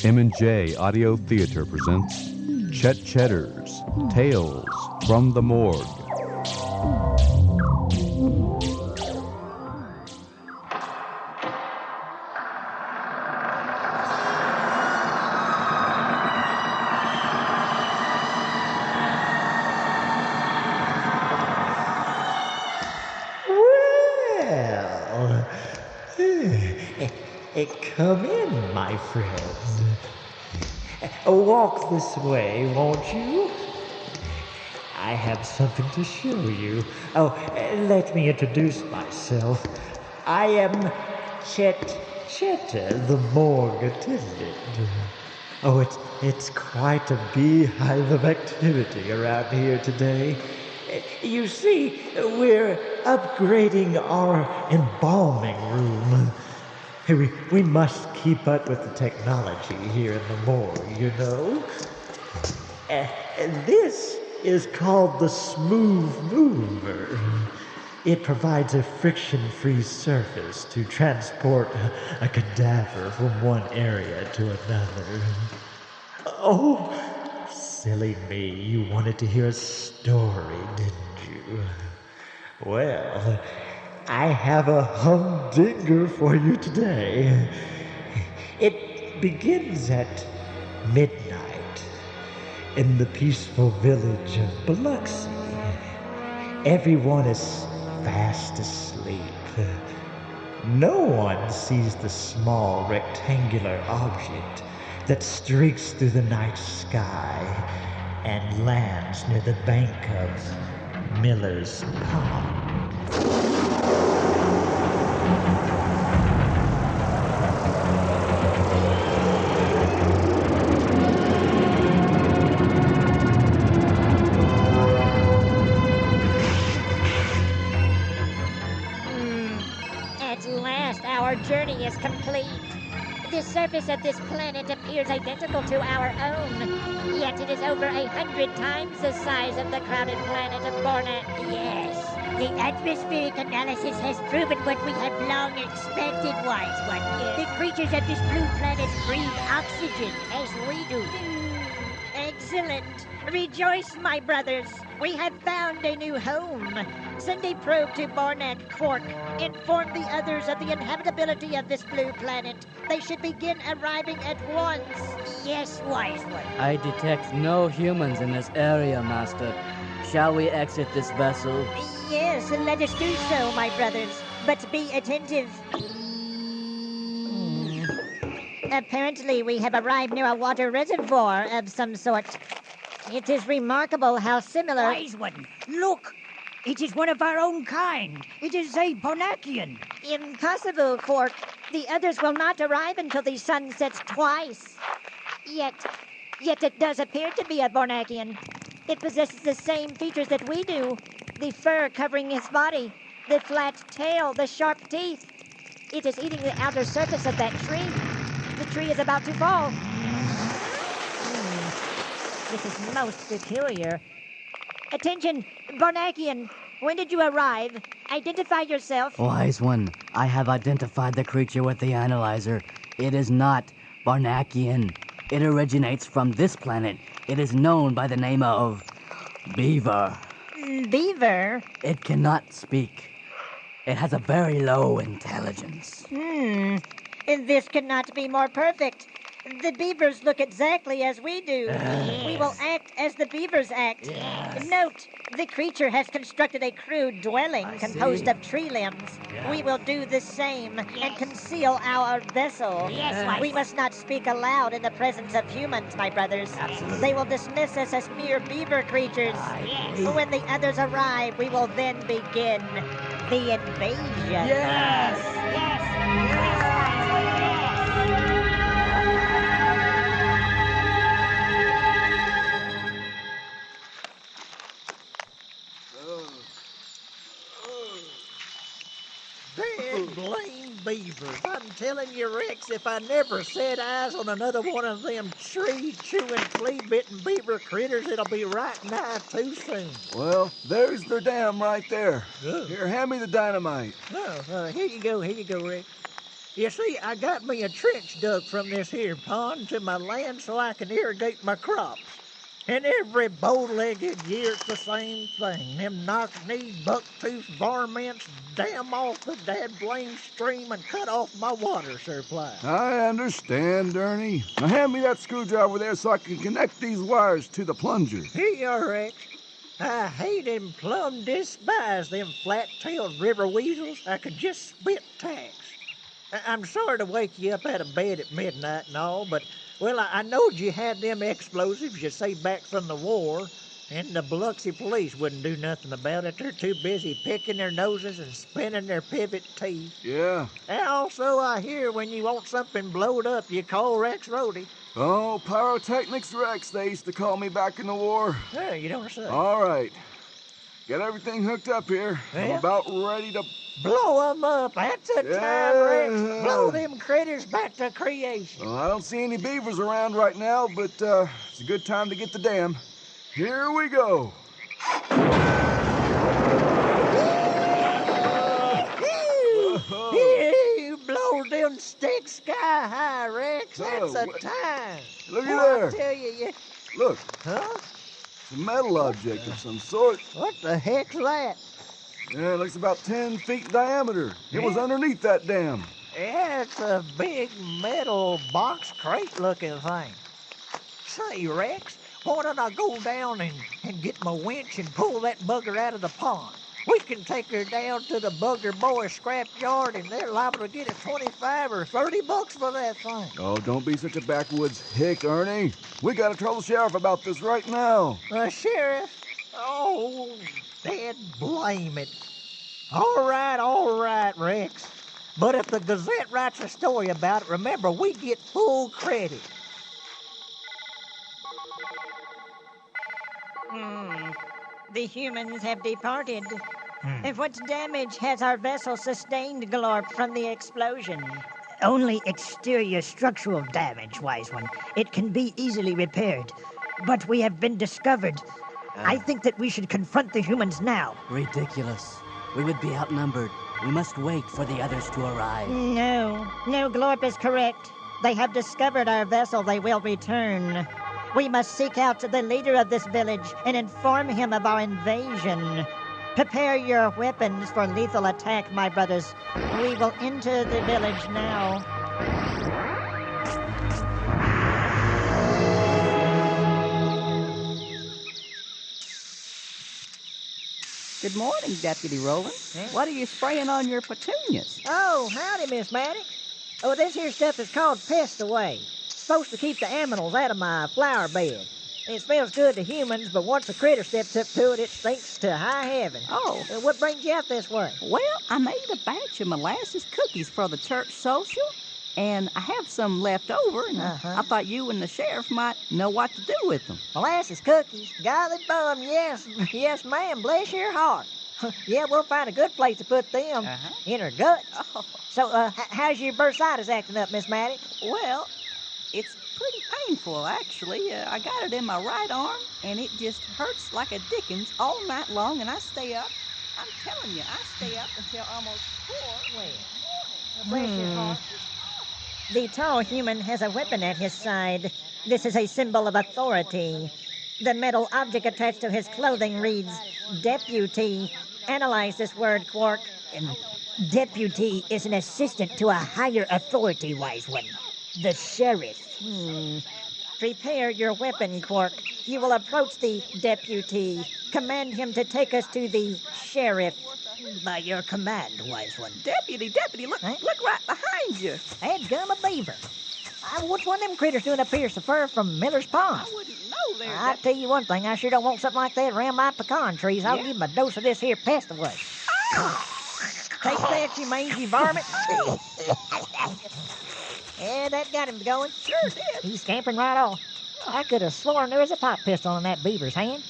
M&J Audio Theater presents Chet Chetter's Tales from the Morgue. Come in, my friend. Walk this way, won't you? I have something to show you. Let me introduce myself. I am Chet Chetter, the morgue attendant. It's quite a beehive of activity around here today. You see, we're upgrading our embalming room. We must keep up with the technology here in the morgue, you know. This is called the Smooth Mover. It provides a friction-free surface to transport a cadaver from one area to another. Oh, silly me, you wanted to hear a story, didn't you? Well, I have a humdinger for you today. It begins at midnight in the peaceful village of Biloxi. Everyone is fast asleep. No one sees the small rectangular object that streaks through the night sky and lands near the bank of Miller's Pond. At last, our journey is complete. The surface of this planet appears identical to our own, yet it is over 100 times the size of the crowded planet of Barnakver. Yes, the atmospheric analysis has proven what we have long expected, wise one. The creatures of this blue planet breathe oxygen as we do. Excellent. Rejoice, my brothers. We have found a new home. Send a probe to Barnakver. Inform the others of the inhabitability of this blue planet. They should begin arriving at once. Yes, wise one. I detect no humans in this area, Master. Shall we exit this vessel? Yes, let us do so, my brothers. But be attentive. Apparently, we have arrived near a water reservoir of some sort. It is remarkable how similar... Wise one, look! It is one of our own kind. It is a Barnakian. Impossible, Quark. The others will not arrive until the sun sets twice. Yet it does appear to be a Barnakian. It possesses the same features that we do. The fur covering his body, the flat tail, the sharp teeth. It is eating the outer surface of that tree. The tree is about to fall. This is most peculiar. Attention, Barnakian. When did you arrive? Identify yourself. Wise one, I have identified the creature with the analyzer. It is not Barnakian. It originates from this planet. It is known by the name of Beaver. Beaver? It cannot speak. It has a very low intelligence. This could not be more perfect. The beavers look exactly as we do. Yes. We will act as the beavers act. Yes. Note, the creature has constructed a crude dwelling composed of tree limbs. Yeah. We will do the same and conceal our vessel. Yes. We must not speak aloud in the presence of humans, my brothers. Absolutely. They will dismiss us as mere beaver creatures. When the others arrive, we will then begin the invasion. Yes. Blame beavers. I'm telling you, Rex, if I never set eyes on another one of them tree-chewing, flea-bitten beaver critters, it'll be right nigh too soon. Well, there's their dam right there. Oh. Here, hand me the dynamite. Here you go, Rex. You see, I got me a trench dug from this here pond to my land so I can irrigate my crops. And every bow-legged year it's the same thing. Them knock-kneed, buck-toothed varmints dam off the dad-blame stream and cut off my water supply. I understand, Ernie. Now hand me that screwdriver there so I can connect these wires to the plunger. Here you are, Rex. I hate and plumb despise them flat-tailed river weasels. I could just spit tacks. I'm sorry to wake you up out of bed at midnight and all, but, well, I knowed you had them explosives you say back from the war, and the Biloxi police wouldn't do nothing about it. They're too busy picking their noses and spinning their pivot teeth. Yeah. And also, I hear when you want something blowed up, you call Rex Rhodey. Oh, Pyrotechnics Rex, they used to call me back in the war. Yeah, you don't say. All right. Get everything hooked up here. I'm Yeah. about ready to... Blow 'em up. That's the time, Rex. Blow them critters back to creation. Well, I don't see any beavers around right now, but it's a good time to get the dam. Here we go. You blow them sticks sky high, Rex. That's the time. Look at Boy, I there. tell you, Look, huh? it's a metal object of some sort. What the heck's that? Yeah, it looks about 10 feet in diameter. It was Yeah. underneath that dam. Yeah, it's a big metal box crate-looking thing. Say, Rex, why don't I go down and get my winch and pull that bugger out of the pond? We can take her down to the Bugger Boys scrap yard, and they're liable to get us 25 or 30 bucks for that thing. Oh, don't be such a backwoods hick, Ernie. We gotta tell the sheriff about this right now. Sheriff? Oh, Dad blame it. All right, Rex. But if the Gazette writes a story about it, remember, we get full credit. The humans have departed. And what damage has our vessel sustained, Glorp, from the explosion? Only exterior structural damage, Wise One. It can be easily repaired. But we have been discovered. I think that we should confront the humans now. Ridiculous. We would be outnumbered. We must wait for the others to arrive. No, Glorp is correct. They have discovered our vessel. They will return. We must seek out the leader of this village and inform him of our invasion. Prepare your weapons for lethal attack, my brothers. We will enter the village now. Good morning, Deputy Roland. What are you spraying on your petunias? Oh, howdy, Miss Maddox. Oh, this here stuff is called Pest Away. Supposed to keep the animals out of my flower bed. It smells good to humans, but once a critter steps up to it, it stinks to high heaven. Oh. What brings you out this way? Well, I made a batch of molasses cookies for the church social, and I have some left over, and I thought you and the sheriff might know what to do with them. Molasses cookies? Golly bum, yes, ma'am, bless your heart. Yeah, we'll find a good place to put them, in her guts. Oh. So, how's your bursitis acting up, Miss Maddox? Well, it's pretty painful, actually. I got it in my right arm, and it just hurts like a dickens all night long, and I stay up. I'm telling you, I stay up until almost 4 in the morning. Bless your heart. The tall human has a weapon at his side. This is a symbol of authority. The metal object attached to his clothing reads, Deputy. Analyze this word, Quark. Deputy is an assistant to a higher authority, Wise One. The sheriff. Prepare your weapon, Quark. You will approach the deputy. Command him to take us to the sheriff. By your command, Wise One. Deputy, look right behind you. Dadgum a beaver. What's one of them critters doing up here so far from Miller's Pond? I wouldn't know there. I'll tell you one thing, I sure don't want something like that around my pecan trees. I'll give him a dose of this here Pest Away. Take that, you mangy varmint. Yeah, that got him going. Sure did. He's scampering right off. I could have sworn there was a pop pistol in that beaver's hand.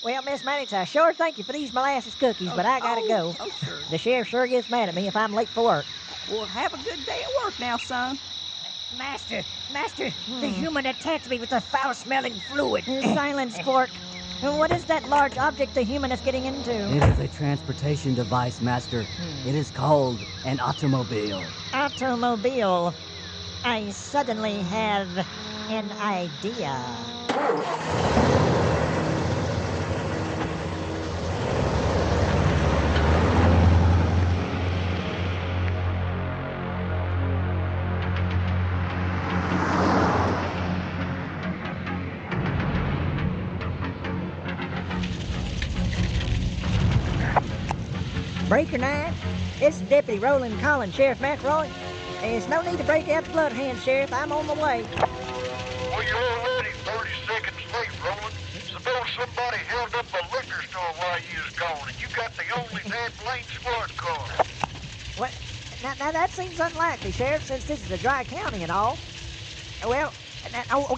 Well, Miss Maddox, I sure thank you for these molasses cookies, but I gotta go. Oh, sure. The sheriff sure gets mad at me if I'm late for work. Well, have a good day at work now, son. Master, the human attacked me with a foul-smelling fluid. Silence, Quark. What is that large object the human is getting into? It is a transportation device, Master. It is called an automobile. Automobile. I suddenly have an idea. Breaker 9, this is Deputy Roland calling Sheriff McElroy. There's no need to break out the bloodhound, Sheriff. I'm on the way. Well, you're already 30 seconds late, Roland. Suppose somebody held up a liquor store while you was gone, and you got the only damn lane squad car. What? Now that seems unlikely, Sheriff, since this is a dry county and all. Well,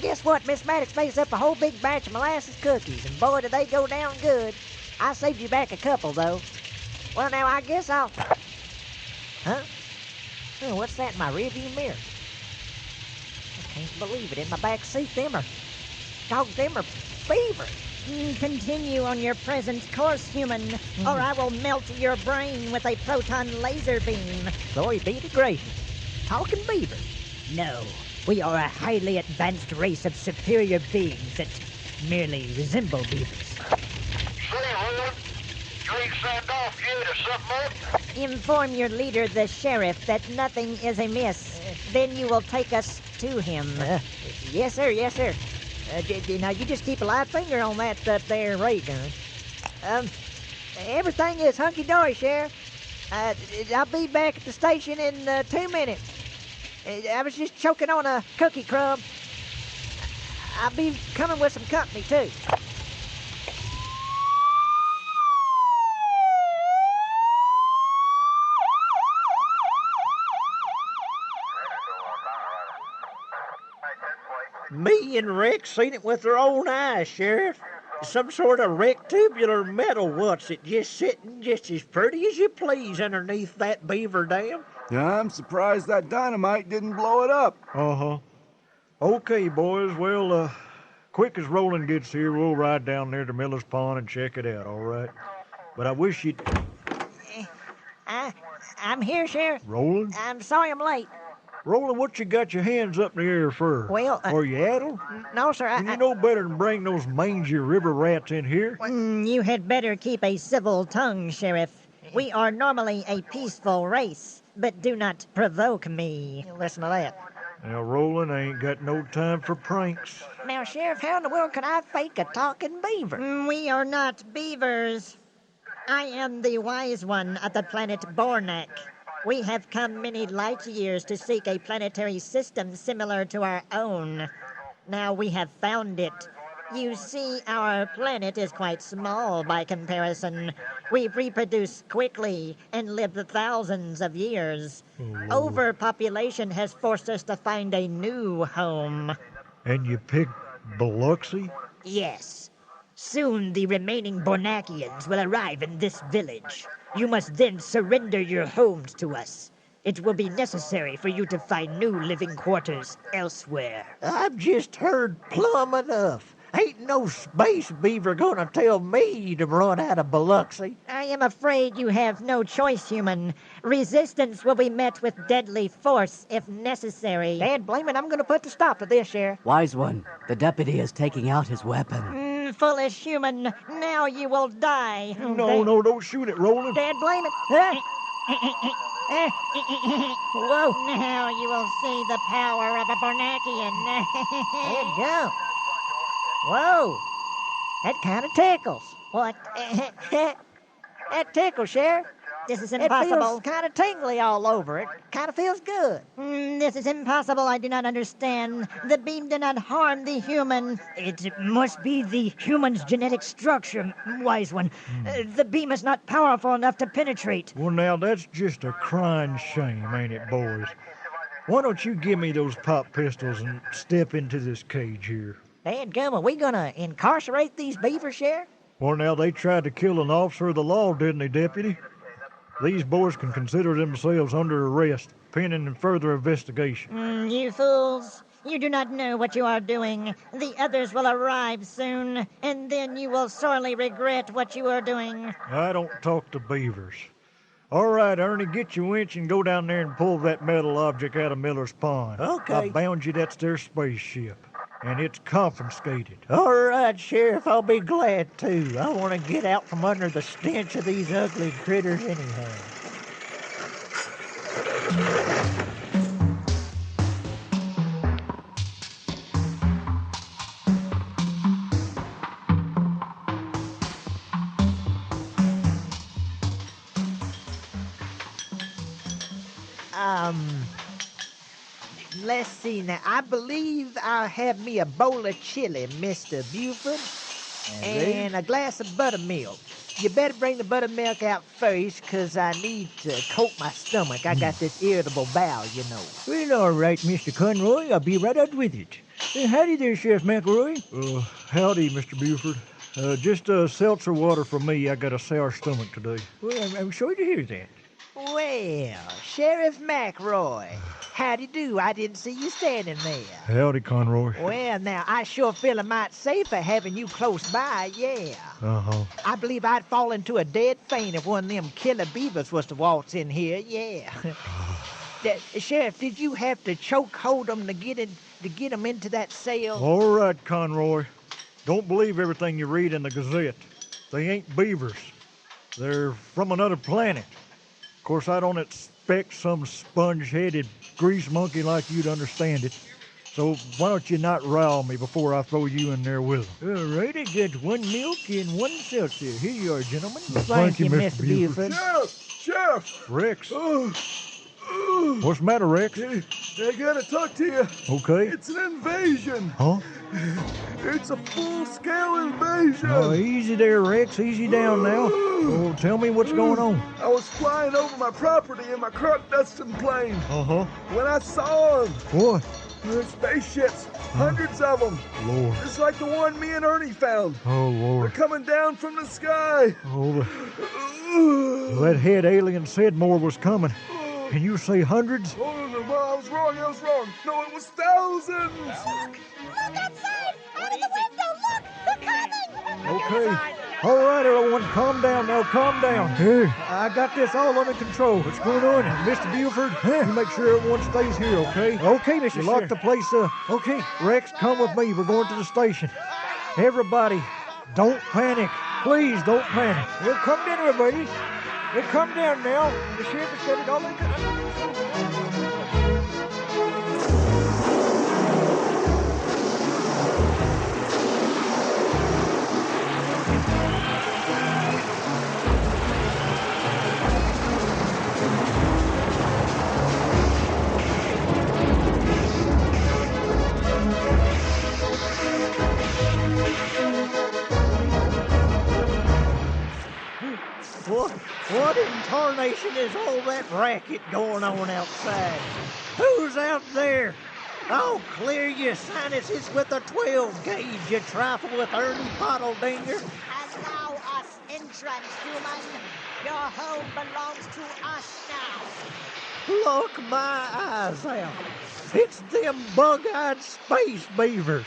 guess what? Miss Maddox makes up a whole big batch of molasses cookies, and boy, do they go down good. I saved you back a couple, though. Well, now, I guess I'll... Huh? Oh, what's that in my rearview mirror? I can't believe it. In my back seat, them are beavers. Continue on your present course, human, or I will melt your brain with a proton laser beam. Glory be to gracious. Talking beavers. No, we are a highly advanced race of superior beings that merely resemble beavers. Say, Roland, you ain't signed off yet or something up? Inform your leader, the sheriff, that nothing is amiss. Then you will take us to him. Yes, sir, yes, sir. Now, you just keep a live finger on that there ray gun. Everything is hunky-dory, Sheriff. I'll be back at the station in 2 minutes. I was just choking on a cookie crumb. I'll be coming with some company, too. Me and Rex seen it with our own eyes, Sheriff. Some sort of rectangular metal what's it just sitting just as pretty as you please underneath that beaver dam. Yeah, I'm surprised that dynamite didn't blow it up. Uh-huh. Okay, boys. Well, quick as Roland gets here, we'll ride down there to Miller's Pond and check it out, all right? But I wish you'd... I'm here, Sheriff. Roland? I'm sorry I'm late. Roland, what you got your hands up in the air for? Well, Are you addled? No, sir. You know better than bring those mangy river rats in here. You had better keep a civil tongue, Sheriff. We are normally a peaceful race, but do not provoke me. Listen to that. Now, Roland, I ain't got no time for pranks. Now, Sheriff, how in the world can I fake a talking beaver? We are not beavers. I am the wise one of the planet Barnak. We have come many light years to seek a planetary system similar to our own. Now we have found it. You see, our planet is quite small by comparison. We reproduce quickly and live thousands of years. Overpopulation has forced us to find a new home. And you picked Biloxi? Yes. Soon the remaining Barnakians will arrive in this village. You must then surrender your homes to us. It will be necessary for you to find new living quarters elsewhere. I've just heard plumb enough. Ain't no space beaver gonna tell me to run out of Biloxi. I am afraid you have no choice, human. Resistance will be met with deadly force if necessary. Dad, blame it, I'm gonna put the stop to this, Sheriff. Wise one, the deputy is taking out his weapon. Foolish human, now you will die. No, don't shoot it, Roland. Dad, blame it. Whoa. Now you will see the power of a Barnakian. Dad, go. Whoa. That kind of tickles. What? That tickles, Sheriff. This is It impossible. feels kind of tingly all over. It kind of feels good. This is impossible. I do not understand. The beam did not harm the human. It must be the human's genetic structure, wise one. The beam is not powerful enough to penetrate. Well, now, that's just a crying shame, ain't it, boys? Why don't you give me those pop pistols and step into this cage here? Dadgum, are we gonna incarcerate these beavers, Sheriff? Well, now, they tried to kill an officer of the law, didn't they, Deputy? These boys can consider themselves under arrest, pending further investigation. You fools. You do not know what you are doing. The others will arrive soon, and then you will sorely regret what you are doing. I don't talk to beavers. All right, Ernie, get your winch and go down there and pull that metal object out of Miller's Pond. Okay. I bound you that's their spaceship, and it's confiscated. All right, Sheriff, I'll be glad to. I want to get out from under the stench of these ugly critters anyhow. Let's see now. I believe I'll have me a bowl of chili, Mr. Buford, and a glass of buttermilk. You better bring the buttermilk out first, 'cause I need to coat my stomach. I got this irritable bowel, you know. Well, all right, Mr. Conroy. I'll be right out with it. Howdy there, Sheriff McElroy. Howdy, Mr. Buford. Just seltzer water for me. I got a sour stomach today. Well, I'm sorry to hear that. Well, Sheriff McElroy, howdy do? I didn't see you standing there. Howdy, Conroy. Well, now, I sure feel a mite safer having you close by, yeah. Uh-huh. I believe I'd fall into a dead faint if one of them killer beavers was to waltz in here, yeah. Sheriff, did you have to choke hold them to get them into that cell? All right, Conroy. Don't believe everything you read in the Gazette. They ain't beavers. They're from another planet. Of course, I don't expect some sponge-headed grease monkey like you to understand it. So why don't you not rile me before I throw you in there with them? All right, I got one milk and one seltzer. Here you are, gentlemen. Thank you, Mr. Buford. Sheriff! Rex. What's the matter, Rex? I gotta talk to you. Okay. It's an invasion. Huh? It's a full-scale invasion. Oh, easy there, Rex. Easy down now. Oh, tell me what's going on. I was flying over my property in my croc-dusting plane Uh-huh. when I saw them. What? Spaceships, hundreds of them. Lord. Just like the one me and Ernie found. Oh, They're Lord. coming down from the sky. Oh, that head alien said more was coming. Can you say hundreds? Oh, I was wrong. No, it was thousands. Look outside! Out of the window! Look! They're coming! Okay. All right, everyone, calm down now. Calm down. Here, I got this all under control. What's going on? Mr. Buford, you make sure everyone stays here, okay? Okay, Mr. You lock the place up. Okay. Rex, come with me. We're going to the station. Everybody, don't panic. Please don't panic. Well, come down, everybody. Well, come down now. The sheriff has said it all under control. What in tarnation is all that racket going on outside? Who's out there? I'll clear your sinuses with a 12 gauge, you trifle with Ernie Pottledinger. Allow us entrance, human. Your home belongs to us now. Look my eyes out. It's them bug-eyed space beavers.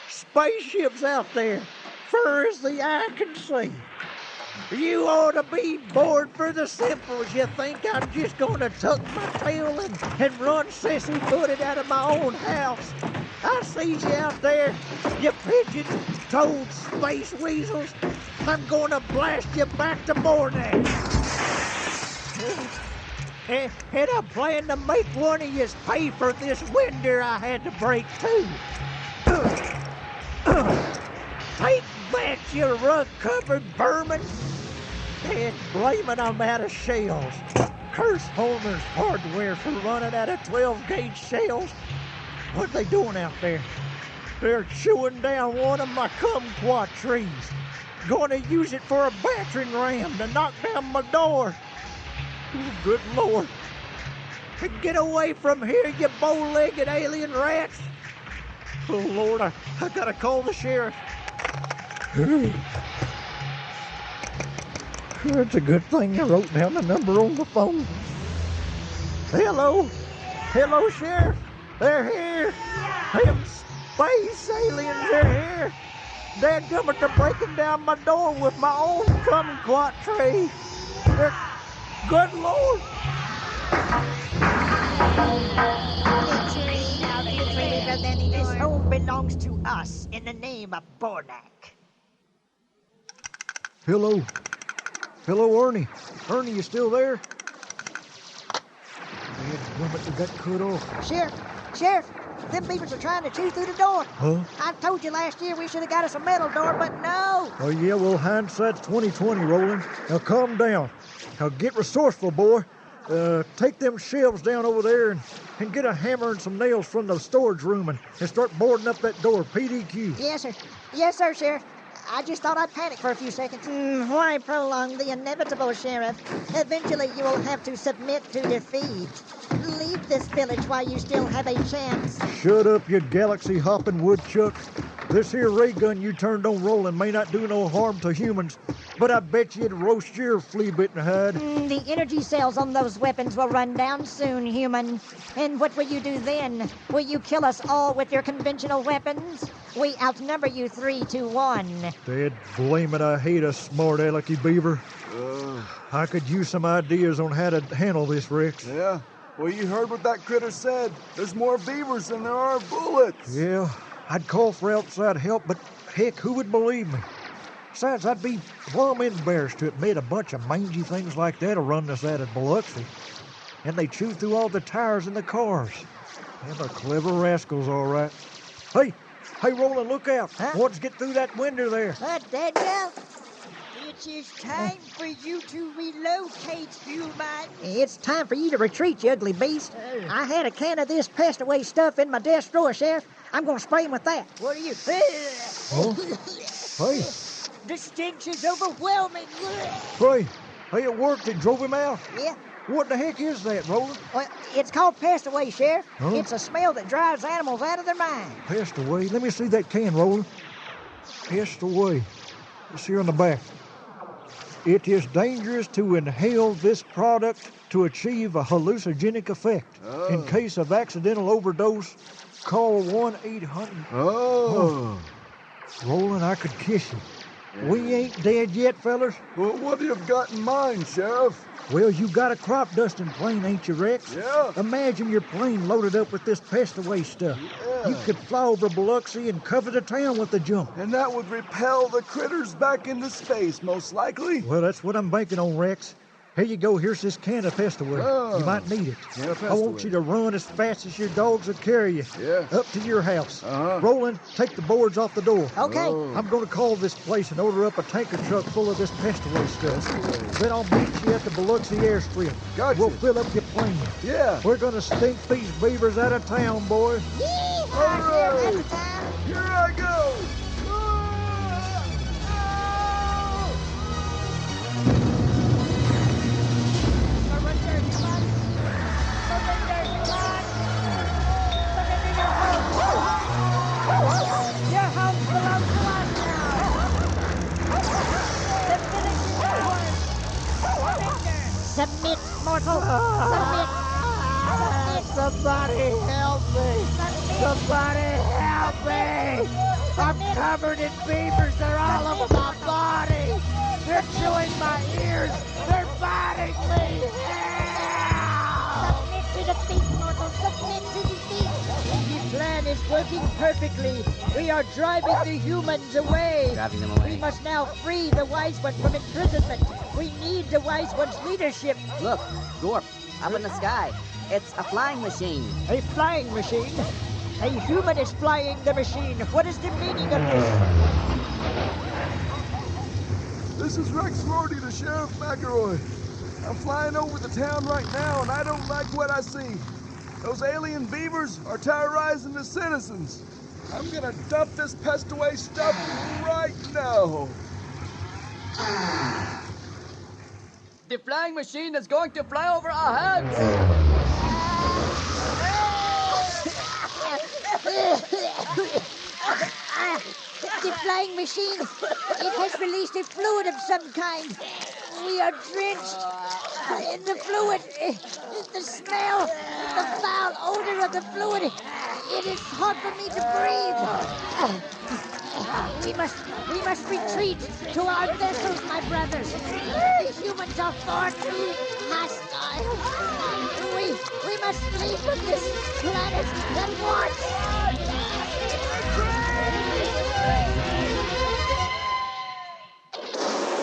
Spaceships out there, far as the eye can see. You ought to be bored for the simples. You think I'm just going to tuck my tail and run sissy-footed out of my own house? I see you out there, you pigeon-toed space weasels. I'm going to blast you back to Morgue. And I plan to make one of yous pay for this window I had to break, too. Take that, you rug-covered vermin. And blaming I'm out of shells. Curse Homer's hardware for running out of 12-gauge shells. What are they doing out there? They're chewing down one of my kumquat trees. Going to use it for a battering ram to knock down my door. Oh, good Lord. Get away from here, you bow-legged alien rats. Oh, Lord, I gotta call the sheriff. It's a good thing you wrote down the number on the phone. Hello? Hello, Sheriff? They're here. Them space aliens are here. Dadgummit, they're breaking down my door with my own kumquat tree. Good Lord. This home belongs to us in the name of Barnak. Hello. Hello, Ernie. Ernie, you still there? Dadgummit, they got cut off. Sheriff, them beavers are trying to chew through the door. Huh? I told you last year we should have got us a metal door, but no. Oh, yeah, well, hindsight's 20/20, Roland. Now, calm down. Now, get resourceful, boy. Take them shelves down over there and get a hammer and some nails from the storage room and start boarding up that door, PDQ. Yes, sir. Yes, sir, Sheriff. I just thought I'd panic for a few seconds. Why prolong the inevitable, Sheriff? Eventually you will have to submit to defeat. Leave this village while you still have a chance. Shut up, you galaxy-hopping woodchuck. This here ray gun you turned on Roland may not do no harm to humans, but I bet you it'd roast your flea-bitten hide. The energy cells on those weapons will run down soon, human. And what will you do then? Will you kill us all with your conventional weapons? We outnumber you 3-1. Dad, blame it, I hate a smart alecky beaver. I could use some ideas on how to handle this, Rex. Yeah? Well, you heard what that critter said. There's more beavers than there are bullets. Yeah, I'd call for outside help, but heck, who would believe me? Besides, I'd be plumb embarrassed to admit a bunch of mangy things like that'll run us out of Biloxi. And they chew through all the tires in the cars. Yeah, they're clever rascals, all right. Hey, Roland, look out. Huh? Let's get through that window there. Danielle? It is time for you to relocate, human. It's time for you to retreat, you ugly beast. I had a can of this passed-away stuff in my desk drawer, Sheriff. I'm going to spray him with that. What are you? Oh? Hey, The stench is overwhelming. hey, it worked. It drove him out. Yeah. What the heck is that, Roland? Well, it's called passed-away, Sheriff. Huh? It's a smell that drives animals out of their mind. Passed away. Let me see that can, Roland. Passed away. Let's see on the back. It is dangerous to inhale this product to achieve a hallucinogenic effect. In case of accidental overdose, call 1-800. Oh. Roland, I could kiss you. We ain't dead yet, fellas. Well, what do you got in mind, Sheriff? Well, you got a crop dusting plane, ain't you, Rex? Yeah. Imagine your plane loaded up with this passed-away stuff. Yeah. You could fly over Biloxi and cover the town with the junk. And that would repel the critters back into space, most likely. Well, that's what I'm banking on, Rex. Here you go. Here's this can of Pestaway. Oh. You might need it. Yeah, I want Pestaway. you to run as fast as your dogs would carry you. Yeah. Up to your house. Uh-huh. Roland, take the boards off the door. Okay. Oh. I'm going to call this place and order up a tanker truck full of this Pestaway stuff. Then I'll meet you at the Biloxi airstrip. Gotcha. We'll fill up your plane. Yeah. We're going to stink these beavers out of town, boys. All right. Here I go. Your homes belong to us now. The village is yours. Submit, mortal. Submit. Somebody help me! Somebody help me! I'm covered in beavers. They're all over my body. They're chewing my ears. They're biting me. Help! Submit to defeat, mortal. Submit to defeat. The plan is working perfectly. We are driving the humans away. Driving them away. We must now free the wise one from imprisonment. We need the wise one's leadership. Look, Gorp, up in the sky. It's a flying machine. A flying machine? A human is flying the machine. What is the meaning of this? This is Rex Rorty, the Sheriff McElroy. I'm flying over the town right now, and I don't like what I see. Those alien beavers are terrorizing the citizens. I'm gonna dump this pest-away stuff right now. The flying machine is going to fly over our heads. The flying machine. It has released a fluid of some kind. We are drenched in the fluid. The smell, the foul odor of the fluid. It is hard for me to breathe. We must retreat to our vessels, my brothers. The humans are far too hostile. We must flee from this planet at once.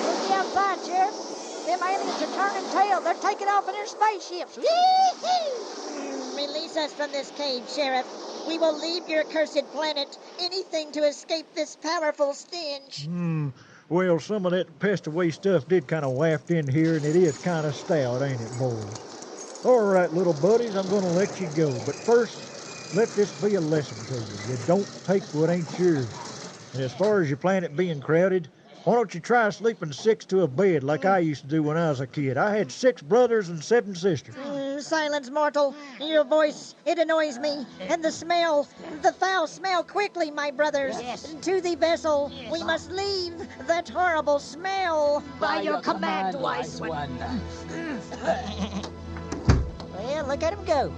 Look outside, Sheriff. Them aliens are turning tail. They're taking off in their spaceships. Release us from this cage, Sheriff. We will leave your cursed planet. Anything to escape this powerful stench. Well, some of that pest-away stuff did kind of waft in here, and it is kind of stout, ain't it, boys? All right, little buddies, I'm going to let you go. But first, let this be a lesson to you. You don't take what ain't yours. And as far as your planet being crowded, why don't you try sleeping 6 to a bed like I used to do when I was a kid? I had 6 brothers and 7 sisters. Silence, mortal. Your voice, it annoys me. And the smell, the foul smell. Quickly, my brothers. Yes. To the vessel. We must leave that horrible smell. By your command, wise one. Well, look at him go.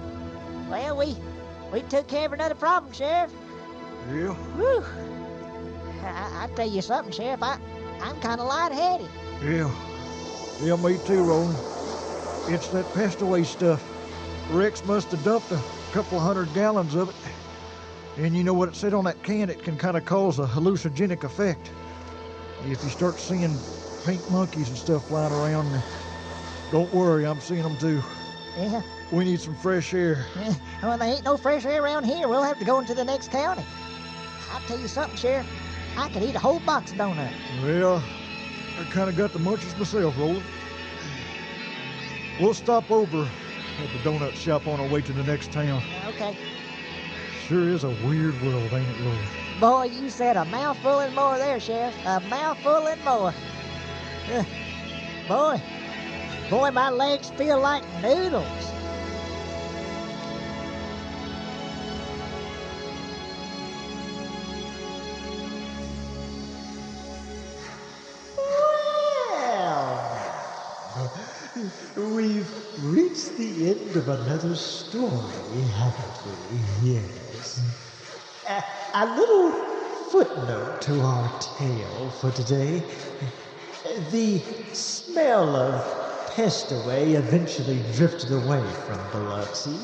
Well, we took care of another problem, Sheriff. Yeah? Whew. I tell you something, Sheriff. I'm kind of lightheaded. Yeah, me too, Roland. It's that pest-away stuff. Rex must have dumped a couple 100 gallons of it. And you know what it said on that can? It can kind of cause a hallucinogenic effect. If you start seeing pink monkeys and stuff flying around, don't worry, I'm seeing them too. Yeah. We need some fresh air. Well, there ain't no fresh air around here. We'll have to go into the next county. I'll tell you something, Sheriff. I could eat a whole box of donuts. Well, I kind of got the munchies myself, Roland. We'll stop over at the donut shop on our way to the next town. Okay. Sure is a weird world, ain't it, Lord? Boy, you said a mouthful and more there, Sheriff. A mouthful and more. Boy, my legs feel like noodles. We've reached the end of another story, haven't we? Yes. A little footnote to our tale for today. The smell of pest-away eventually drifted away from Biloxi,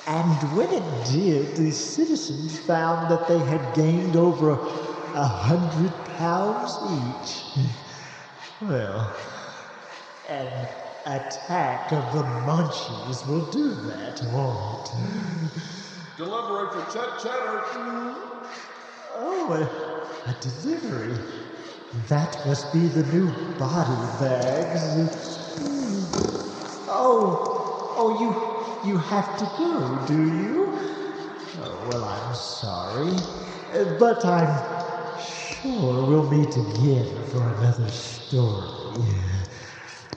and when it did, the citizens found that they had gained over 100 pounds each. Well, an attack of the munchies will do that, won't it? Delivery for Chet Chetter. Oh, a delivery. That must be the new body bags. Oh, you have to go, do you? Oh, well, I'm sorry. But I'm sure we'll meet again for another story.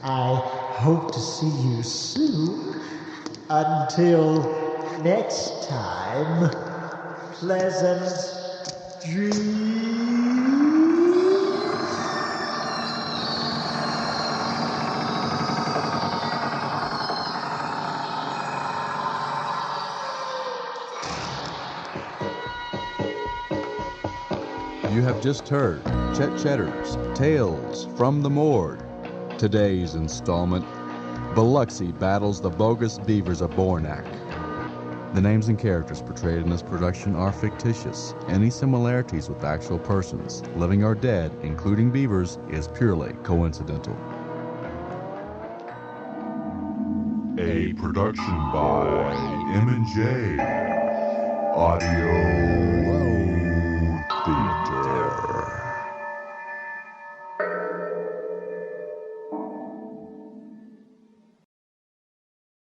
I hope to see you soon. Until next time, pleasant dreams. You have just heard Chet Chetter's Tales from the Morgue. Today's installment, Biloxi battles the Bogus Beavers of Barnakver. The names and characters portrayed in this production are fictitious. Any similarities with actual persons, living or dead, including beavers, is purely coincidental. A production by M&J Audio